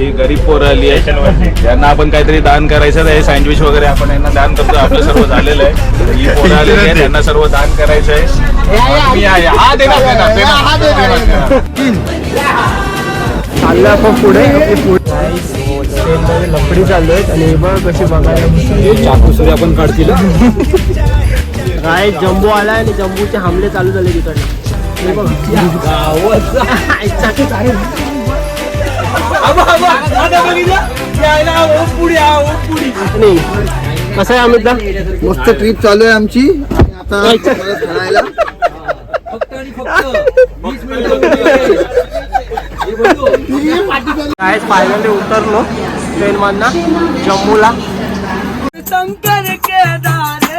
ही गरीब पोरं आली आहे, यांना आपण काहीतरी दान करायचं. हे सँडविच वगैरे आपण यांना दान करतो. आपलं सर्व झालेलं आहे. ही पोरं आलेली आहे, त्यांना सर्व दान करायचं आहे. चाललं आपण पुढे लपडी चालू आहेत आणि बघ कशी बघायला चाकूसुरी आपण काढतील. काय जम्बो आलाय आणि जम्बूचे हमले चालू झाले तिकडे. कसं आहे अमितदा? मस्त ट्रिप चालू आहे आमची. आता खेळायला काय फायनली उतरलो ट्रेन मधनं जम्मूला. शंकर केदार